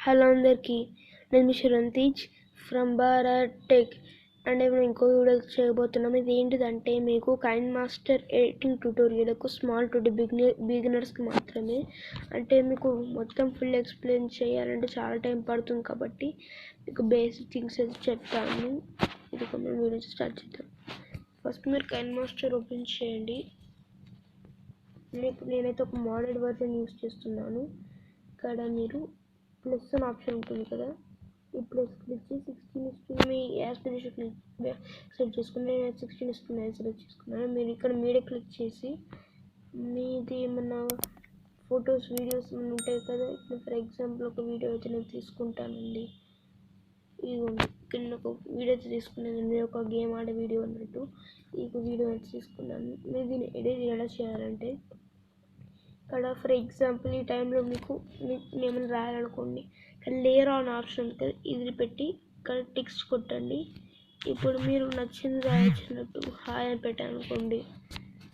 Hello అందరికీ, నేను మీ శిరంతీజ్ ఫ్రమ్ భారత్ టెక్. అండ్ ఇప్పుడు ఇంకో వీడియో చేయబోతున్నాం. ఇది ఏంటిదంటే మీకు KineMaster editing tutorial small to బిగినర్స్కి మాత్రమే. అంటే మీకు మొత్తం ఫుల్ ఎక్స్ప్లెయిన్ చేయాలంటే చాలా టైం పడుతుంది, కాబట్టి మీకు బేసిక్ థింగ్స్ అయితే చెప్తాను. ఇది మనం వీడియో స్టార్ట్ చేద్దాం. ఫస్ట్ మీరు కైన్ మాస్టర్ ఓపెన్ చేయండి. నేనైతే ఒక మోడల్ వర్జన్ యూస్ చేస్తున్నాను. ఇక్కడ మీరు ప్లస్ అని ఆప్షన్ ఉంటుంది కదా, ఈ ప్లస్ క్లిక్ చేసి 16:9 మీ యాస్పిరేషన్ క్లిక్ సెలెక్ట్ చేసుకుని నేను 16:9 సెలెక్ట్ చేసుకున్నాను. మీరు ఇక్కడ మీడియా క్లిక్ చేసి మీది ఏమన్నా ఫొటోస్ వీడియోస్ ఉంటాయి కదా. ఇప్పుడు ఫర్ ఎగ్జాంపుల్ ఒక వీడియో అయితే నేను తీసుకుంటానండి. ఇదిగోండి, ఇక్కడ నేను ఒక వీడియో అయితే తీసుకున్నాను. నేను ఒక గేమ్ ఆడే వీడియో అన్నట్టు ఈ వీడియో అయితే తీసుకున్నాను. మీరు దీన్ని ఎడిట్ ఎలా చేయాలంటే ఇక్కడ ఫర్ ఎగ్జాంపుల్ ఈ టైంలో మీకు ఏమైనా రాయాలనుకోండి, ఇక్కడ లేయర్ ఆన్ ఆప్షన్ ఉంటుంది, ఇది పెట్టి ఇక్కడ టెక్స్ట్ కొట్టండి. ఇప్పుడు మీరు నచ్చింది రాయొచ్చినట్టు హాయ్ అని పెట్టాలనుకోండి,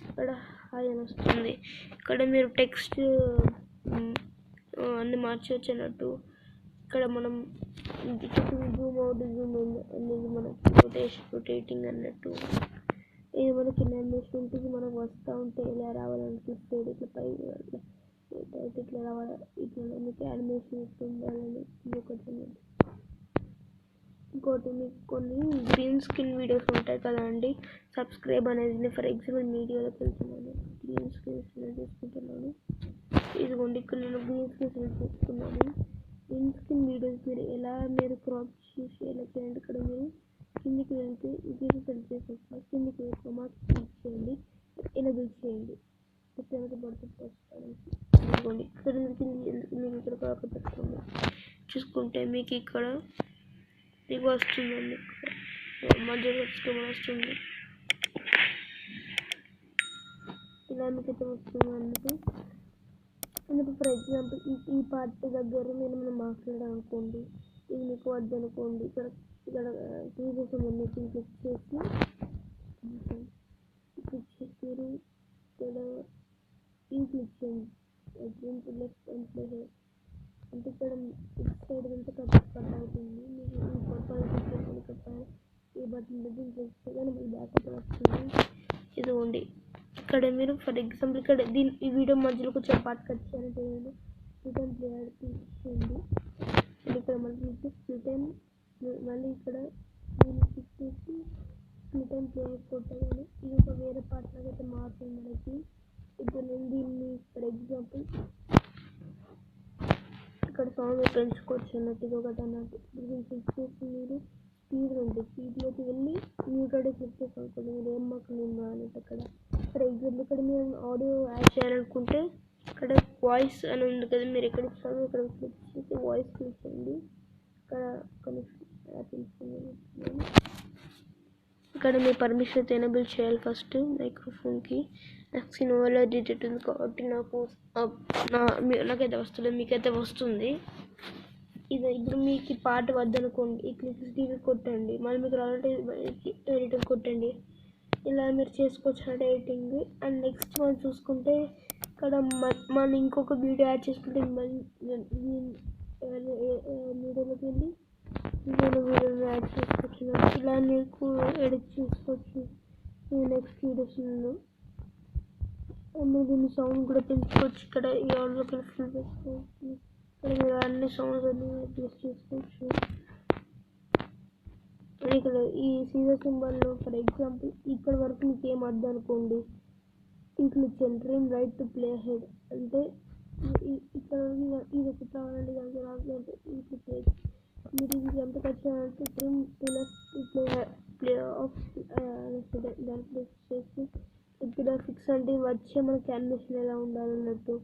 ఇక్కడ హాయ్ అని వస్తుంది. ఇక్కడ మీరు టెక్స్ట్ అన్ని మార్చవచ్చు అన్నట్టు. ఇక్కడ మనం జూమ్ అవుట్ జూమ్ అనేది మనం రొటేటింగ్ అన్నట్టు. ఇది మనకి యానిమేషన్ ఉంటుంది, మనకు వస్తూ ఉంటే ఇలా రావాలనిపిస్తుంది, ఇట్లా పై ఇట్లా రావాలి, ఇట్లా మీకు యానిమేషన్ ఉండాలని ఇంకోటి మీకు కొన్ని గ్రీన్ స్క్రీన్ వీడియోస్ ఉంటాయి కదా అండి. సబ్స్క్రైబ్ అనేది ఫర్ ఎగ్జాంపుల్ మీడియాలోకి వెళ్తున్నాను, గ్రీన్ స్క్రీన్ సెలెక్ట్ చేసుకుంటున్నాను. ఇదిగోండి, ఇక్కడ నేను గ్రీన్ స్క్రీన్ సెలెక్ట్ చేసుకున్నాను. గ్రీన్ స్క్రీన్ వీడియోస్ మీరు క్రాప్ చేసి ఎలా చేయండి. ఇక్కడ మీరు కిందికి వెళ్తే ఇది సెలెక్ట్ చేసేసి కిందికి మార్క్స్ క్లిక్ చేయండి, ఎనేబుల్ చేయండి. ఇదిగోండి, ఇక్కడ మీకు ఇక్కడ కాపీ పెట్టుకోండి. చూసుకుంటే మీకు ఇక్కడ మీకు వస్తుందండి, మధ్యలో వస్తుంది. ఇలా మీకు అయితే వస్తుంది అన్నట్టు. అందుకు ఫర్ ఎగ్జాంపుల్ ఈ పార్ట్ దగ్గర మనం మాట్లాడాలనుకోండి, ఇది మీకు వద్దనుకోండి, ఇక్కడ ప్రీవియస్ క్లిక్ చేసి మీరు ఇక్కడ ఈ క్లిక్ చేయండి, లెఫ్ట్ అండ్ ప్లే అంటే ఇక్కడ ఇటు సైడ్ వెళ్తే కట్ అవుతుంది. మీకు ఈ ప్రొఫైల్ కట్టాలి, ఈ బటన్ దగ్గర క్లిక్ చేయగానే మీకు బ్యాకప్ వస్తుంది. ఇదిగోండి, ఇక్కడ మీరు ఫర్ ఎగ్జాంపుల్ ఇక్కడ ఈ వీడియో మధ్యలో కొంచెం పార్ట్ కట్ చేయాలంటే రిటర్న్ ప్లే క్లిక్ చేయండి. ఇక్కడ మళ్ళీ స్ప్లిట్ అండ్ మళ్ళీ ఇక్కడ దీన్ని క్లిక్ చేసి స్ప్లిట్ అండ్ ప్లే కొట్టగానే ఇది ఒక వేరే పార్ట్ లాగా అయితే మారుతుంది మనకి. ఇప్పుడు నేను దీన్ని ఫర్ ఎగ్జాంపుల్ ఇక్కడ సౌండ్ పెంచుకోవచ్చు అన్నట్టు, ఇది ఒకటి అన్నట్టు. దీన్ని క్లిక్ చేసి మీరు స్పీడ్ ఉంది, స్పీడ్లోకి వెళ్ళి మ్యూటెడ్ క్లిక్ చేసి అనుకోండి, మీరు ఏం మాకు నేను అన్నట్టు. అక్కడ ఫర్ ఎగ్జాంపుల్ ఇక్కడ మీరు ఆడియో యాడ్ చేయాలనుకుంటే ఇక్కడ వాయిస్ అని ఉంది కదా, మీరు ఎక్కడ ఇస్తారో ఇక్కడ క్లిక్ చేసి వాయిస్ క్లిక్ చేయండి. ఇక్కడ ఇక్కడ మీ పర్మిషన్ అయితే ఎనేబుల్ చేయాలి ఫస్ట్ మైక్రోఫోన్కి. నాకు సినిమాలో డిటెక్ట్ ఉంది కాబట్టి నాకైతే వస్తుంది, మీకైతే వస్తుంది. ఇది ఇప్పుడు మీకు ఈ పాట వద్దనుకోండి, ఈ క్లిక్ టీవీ కొట్టండి, మళ్ళీ మీకు రావాలంటే ఎడిటింగ్ కొట్టండి. ఇలా మీరు చేసుకోవచ్చు అంటే ఎడిటింగ్. అండ్ నెక్స్ట్ మనం చూసుకుంటే ఇక్కడ మనం ఇంకొక వీడియో యాడ్ చేసుకుంటే మళ్ళీ వీడియోలోకి వెళ్ళి వీడియోని యాడ్ చేసుకోవచ్చు. ఇలా మీకు ఎడిట్ చేసుకోవచ్చు నెక్స్ట్ వీడియోస్లో. దీన్ని సౌండ్ కూడా పెంచుకోవచ్చు. ఇక్కడ ఈ ఆడియోకి ఫుల్ పెంచుకోవచ్చు. ఇక్కడ మీరు అన్ని సౌండ్స్ అన్ని అడ్జస్ట్ చేసుకోవచ్చు. ఇక్కడ ఈ సీజర్ సింబల్లో ఫర్ ఎగ్జాంపుల్ ఇక్కడ వరకు మీకు ఏం వద్దు అనుకోండి, క్లిక్ చేయండి trim right to play head అంటే ఇక్కడ ఇది ఒకటి రావాలండి, దానికి రావాలంటే ఇది క్లిక్ చేయొచ్చు. మీరు ఇది ఎంత కట్ చేయాలంటే trim to left play of దాన్ని క్లిక్ చేసి ఇక్కడ ఫిక్స్ అంటే వచ్చే మనకి యానిమేషన్ ఎలా ఉండాలన్నట్టు.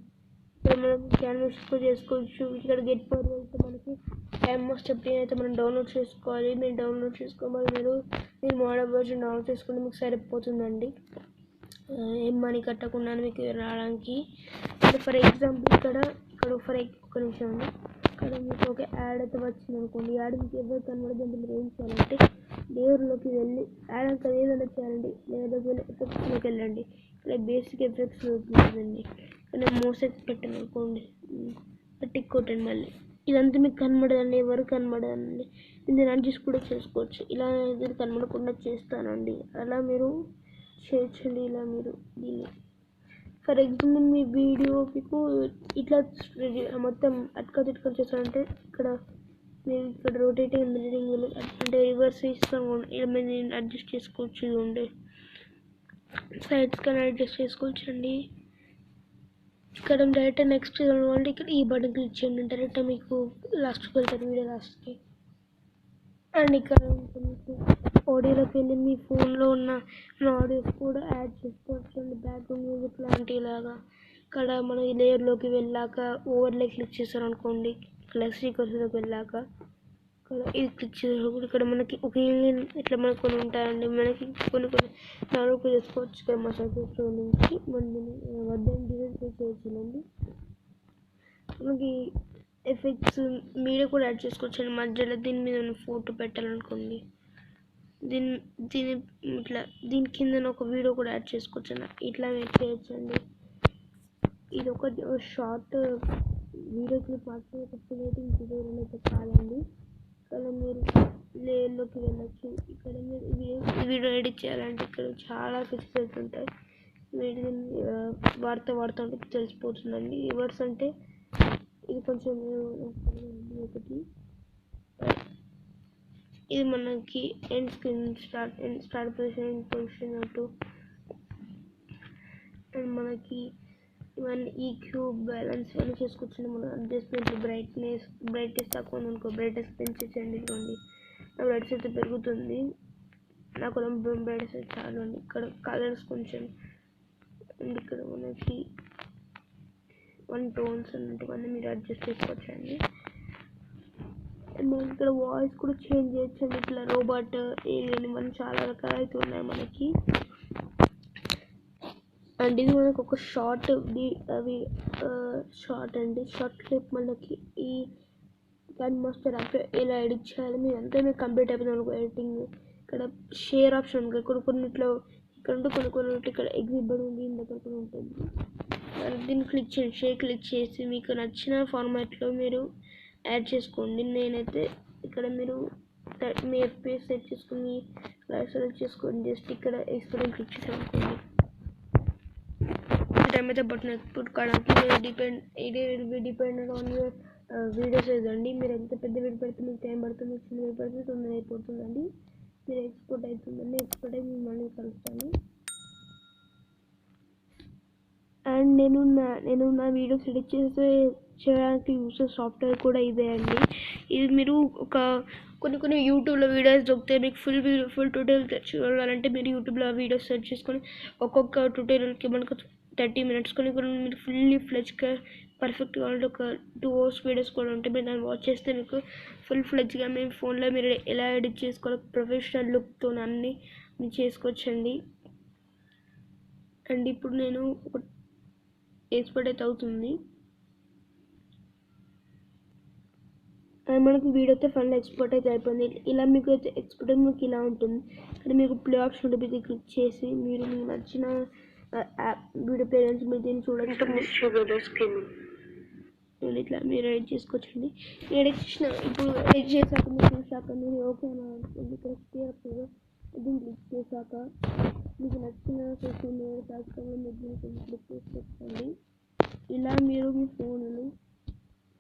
ఇక్కడ మనం యానిమేషన్ కూడా చేసుకోవచ్చు. ఇక్కడ గెట్ పవర్ వెళ్తే మనకి Kinemaster అయితే మనం డౌన్లోడ్ చేసుకోవాలి. మీరు డౌన్లోడ్ చేసుకోవాలి, మీరు మోడల్ వర్జన్ డౌన్లోడ్ చేసుకుంటే మీకు సరిపోతుందండి, ఏం మనీ కట్టకుండా మీకు రావడానికి. ఫర్ ఎగ్జాంపుల్ ఇక్కడ ఒక నిమిషం అండి, ఇక్కడ మీకు ఒక యాడ్ అయితే వచ్చింది అనుకోండి. యాడ్ మీకు ఎవరు కనబడదంటే మీరు ఏం చేయాలంటే లేయర్లోకి వెళ్ళి యాడ్ అంతా ఏదైనా చేయాలండి, లేయర్లోకి వెళ్ళి ఎఫెక్ట్స్లోకి వెళ్ళండి. ఇక్కడ బేసిక్ ఎఫెక్ట్స్ ఉంటుందండి. ఇక్కడ మోసెక్స్ పెట్టాను అనుకోండి, టిక్ కొట్టండి, మళ్ళీ ఇదంతా మీకు కనబడదండి, ఎవరు కనబడదండి. నేను అడ్జస్ట్ కూడా చేసుకోవచ్చు. ఇలా ఇది కనబడకుండా చేస్తానండి. అలా మీరు చేయొచ్చండి. ఇలా మీరు దీన్ని ఫర్ ఎగ్జాంపుల్ మీ వీడియో మీకు ఇట్లా మొత్తం అట్కలు చేస్తారంటే ఇక్కడ మీరు ఇక్కడ రొటేటింగ్ మిర్రరింగ్ అంటే రివర్స్ ఇస్తాను. ఇలా మీరు అడ్జస్ట్ చేసుకోవచ్చు. ఇది ఉండే సైడ్స్ కానీ అడ్జస్ట్ చేసుకోవచ్చు అండి. ఇక్కడ డైరెక్ట్ నెక్స్ట్ అంటే ఇక్కడ ఈ బటన్ క్లిక్ చేయండి. డైరెక్ట్ మీకు లాస్ట్కి వెళ్తారు, వీడియో లాస్ట్కి. అండ్ ఇక్కడ మీకు ఆడియోలోకి వెళ్ళి మీ ఫోన్లో ఉన్న ఆడియోస్ కూడా యాడ్ చేసుకోవచ్చు అండి. బ్యాక్గ్రౌండ్ మ్యూజిక్ లాంటి లాగా. ఇక్కడ మన ఈ లేయర్లోకి వెళ్ళాక ఓవర్లే క్లిక్ చేశారు అనుకోండి, ప్లస్ ఈక్వల్స్లోకి వెళ్ళాక ఇక్కడ ఇది క్లిక్ చేసినప్పుడు ఇక్కడ మనకి ఒక ఏలియన్ ఇట్లా మనకు కొన్ని ఉంటాయండి. మనకి కొన్ని డెవలప్ చేసుకోవచ్చు. ఇక్కడ మా సర్క్యూట్లో నుంచి మన వద్దని డిజైన్ చేయొచ్చునండి. మనకి ఎఫెక్ట్స్ మీరే కూడా యాడ్ చేసుకోవచ్చు అండి. మధ్యలో దీని మీద ఫోటో పెట్టాలనుకోండి, దీని ఇట్లా దీని కింద ఒక వీడియో కూడా యాడ్ చేసుకోవచ్చు అండి. ఇట్లా మీరు చేయొచ్చండి. ఇది ఒక షార్ట్ వీడియో క్లిప్ మాత్రమే, ఒక క్రియేటింగ్ ట్యూటోరియల్ అయితే కాదండి. ఇక్కడ మీరు లేయర్లోకి వెళ్ళచ్చు. ఇక్కడ మీరు వీడియో ఎడిట్ చేయాలంటే ఇక్కడ చాలా ఫీచర్స్ ఉంటాయి. వీటిని వాడుతూ తెలిసిపోతుందండి. రివర్స్ అంటే ఇది కొంచెం ఒకటి, ఇది మనకి ఎండ్ స్క్రీన్ స్టార్ట్ పొజిషన్ అటు. అండ్ మనకి ఇవన్నీ ఈక్యూ బ్యాలెన్స్ ఇవన్నీ చేసుకోవచ్చు. మనం అడ్జస్ట్మెంట్ బ్రైట్నెస్ తక్కువ అనుకో బ్రైట్నెస్ పెంచండి. ఇవ్వండి, నా బ్రైట్నెస్ అయితే పెరుగుతుంది. నాకు బ్రైట్నెస్ అయితే చాలు అండి. ఇక్కడ కలర్స్ కొంచెం అండ్ ఇక్కడ మనకి టోన్స్ అన్నట్టువన్నీ మీరు అడ్జస్ట్ చేసుకోవచ్చండి. అండ్ మనం ఇక్కడ వాయిస్ కూడా చేంజ్ చేయొచ్చండి. ఇట్లా రోబోట్ ఏలియన్ ఇవన్నీ చాలా రకాలు అయితే ఉన్నాయి మనకి. అండ్ ఇది మనకు ఒక షార్ట్ క్లిప్ మనకి ఈ కైన్మాస్టర్ యాప్ ఎలా ఎడిట్ చేయాలి మీరు అంతా మీకు కంప్లీట్ అయిపోయింది అనుకో ఎడిటింగ్. ఇక్కడ షేర్ ఆప్షన్ ఉంది. కొన్నిట్లో ఇక్కడ ఉంటే కొన్ని ఇక్కడ ఎగ్జిబిట్ ఉంది, దీని దగ్గర కూడా ఉంటుంది. దీన్ని క్లిక్ చేయండి. షేర్ క్లిక్ చేసి మీకు నచ్చిన ఫార్మాట్లో మీరు యాడ్ చేసుకోండి. నేనైతే ఇక్కడ మీరు మీ ఎఫ్పిఎస్ సెట్ చేసుకుని సెలెక్ట్ చేసుకోండి. జస్ట్ ఇక్కడ ఎక్స్పోర్ట్ క్లిక్ చేసాం అనుకోండి, టైం అయితే బటన్ ఎక్స్పోర్ట్ కావడానికి dependent on your video size అండి. మీరు ఎంత పెద్ద వీడియో పెడితే మీకు టైం పడుతుంది, చిన్న వీడియో పెడితే తొందరగా అయిపోతుందండి. మీరు ఎక్స్పోర్ట్ అవుతుందండి. ఎక్స్పోర్ట్ అయ్యి మేము మళ్ళీ కలుస్తాను. అండ్ నేను నా వీడియోస్ ఎడిట్ చేయడానికి యూస్ చేసే సాఫ్ట్వేర్ కూడా ఇదే అండి. ఇది మీరు కొన్ని యూట్యూబ్లో వీడియోస్ దొరికితే మీకు ఫుల్ ట్యూటోరియల్ చూడాలంటే మీరు యూట్యూబ్లో వీడియోస్ సెర్చ్ చేసుకొని ఒక్కొక్క ట్యూటోరియల్కి మనకు 30 minutes కొన్ని మీరు ఫుల్లీ ఫ్లెజ్గా పర్ఫెక్ట్గా కావాలంటే ఒక 2 hours వీడియోస్ కూడా ఉంటాయి. మీరు దాన్ని వాచ్ చేస్తే మీకు ఫుల్ ఫ్లెజ్గా మీ ఫోన్లో మీరు ఎలా ఎడిట్ చేసుకోవాలి ప్రొఫెషనల్ లుక్తో అన్నీ మీరు చేసుకోవచ్చండి. అండ్ ఇప్పుడు నేను ఒక ఎక్స్పోర్ట్ అయితే అవుతుంది. మనకి వీడియో అయితే ఫైనల్ ఎక్స్పోర్ట్ అయితే అయిపోయింది. ఇలా మీకు అయితే ఎక్స్పోర్ట్ అయితే మీకు ఇలా ఉంటుంది. ఇక్కడ మీకు ప్లే ఆప్షన్ ఉంటుంది, ఇది క్లిక్ చేసి మీరు మీకు నచ్చిన వీడియో పేరెంట్స్ మీరు దీన్ని చూడొచ్చు. ఇట్లా మీరు ఎడిట్ చేసుకోవచ్చండి. ఎడిట్ చేసిన ఇప్పుడు ఎడిట్ చేశాక మీరు చూసాక మీరు ఓకే ఇక్కడ దీన్ని క్లిక్ చేశాక మీకు నచ్చిన సోషల్ మీడియా ప్లాట్ఫామ్లో మీరు దీన్ని క్లిక్ చేసుకోవచ్చండి. ఇలా మీరు మీ ఫోన్ను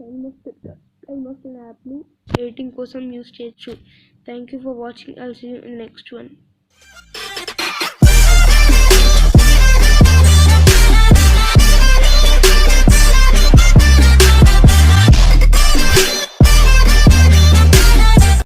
కైన్మాస్టర్ యాప్ని ఎడిటింగ్ కోసం యూస్ చేయొచ్చు. Thank you for watching. I'll see you in next one.